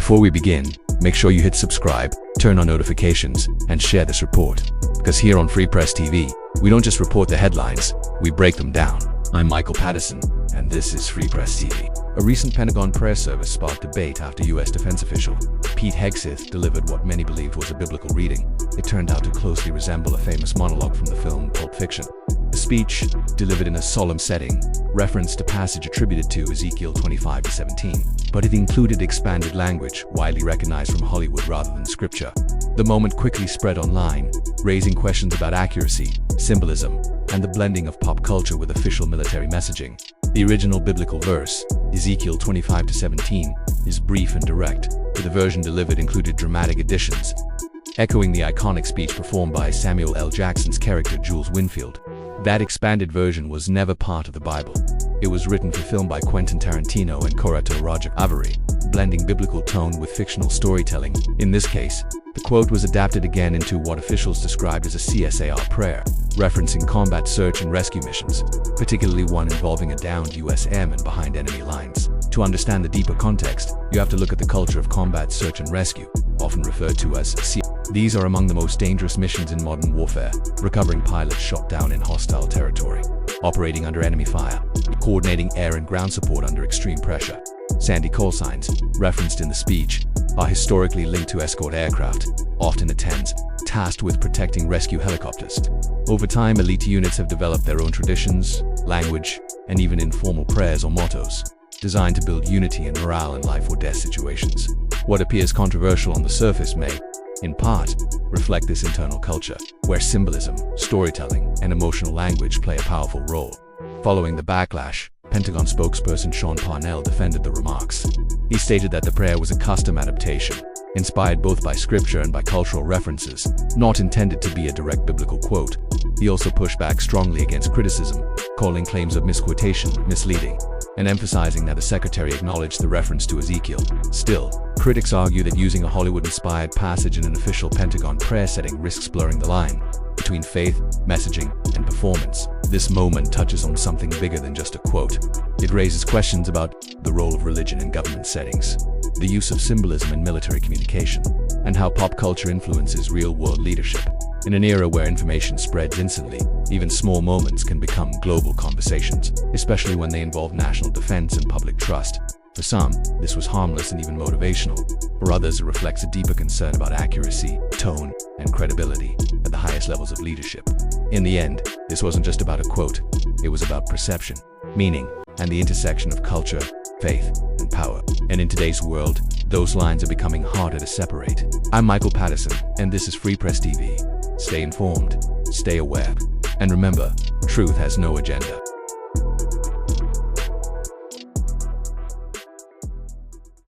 Before we begin, make sure you hit subscribe, turn on notifications, and share this report. Because here on Free Press TV, we don't just report the headlines, we break them down. I'm Michael Patterson, and this is Free Press TV. A recent Pentagon prayer service sparked debate after U.S. defense official Pete Hegseth delivered what many believed was a biblical reading. It turned out to closely resemble a famous monologue from the film Pulp Fiction. The speech, delivered in a solemn setting, referenced a passage attributed to Ezekiel 25-17, but it included expanded language widely recognized from Hollywood rather than scripture. The moment quickly spread online, raising questions about accuracy, symbolism, and the blending of pop culture with official military messaging. The original biblical verse, Ezekiel 25-17, is brief and direct, but the version delivered included dramatic additions, echoing the iconic speech performed by Samuel L. Jackson's character Jules Winfield. That expanded version was never part of the Bible. It was written for film by Quentin Tarantino and co-writer Roger Avary, blending biblical tone with fictional storytelling. In this case, the quote was adapted again into what officials described as a CSAR prayer, referencing combat search and rescue missions, particularly one involving a downed US airman behind enemy lines. To understand the deeper context, you have to look at the culture of combat search and rescue, often referred to as CSAR. These are among the most dangerous missions in modern warfare, recovering pilots shot down in hostile territory, operating under enemy fire, coordinating air and ground support under extreme pressure. Sandy call signs, referenced in the speech, are historically linked to escort aircraft, often A-10s, tasked with protecting rescue helicopters. Over time, elite units have developed their own traditions, language, and even informal prayers or mottos, designed to build unity and morale in life or death situations. What appears controversial on the surface may, in part, reflect this internal culture, where symbolism, storytelling, and emotional language play a powerful role. Following the backlash, Pentagon spokesperson Sean Parnell defended the remarks. He stated that the prayer was a custom adaptation, inspired both by scripture and by cultural references, not intended to be a direct biblical quote. He also pushed back strongly against criticism, calling claims of misquotation misleading, and emphasizing that the secretary acknowledged the reference to Ezekiel. Still, critics argue that using a Hollywood-inspired passage in an official Pentagon prayer setting risks blurring the line between faith, messaging, and performance. This moment touches on something bigger than just a quote. It raises questions about the role of religion in government settings, the use of symbolism in military communication, and how pop culture influences real-world leadership. In an era where information spreads instantly, even small moments can become global conversations, especially when they involve national defense and public trust. For some, this was harmless and even motivational. For others, it reflects a deeper concern about accuracy, tone, and credibility at the highest levels of leadership. In the end, this wasn't just about a quote, it was about perception, meaning, and the intersection of culture, faith, and power. And in today's world, those lines are becoming harder to separate. I'm Michael Patterson, and this is Free Press TV. Stay informed, stay aware, and remember, truth has no agenda.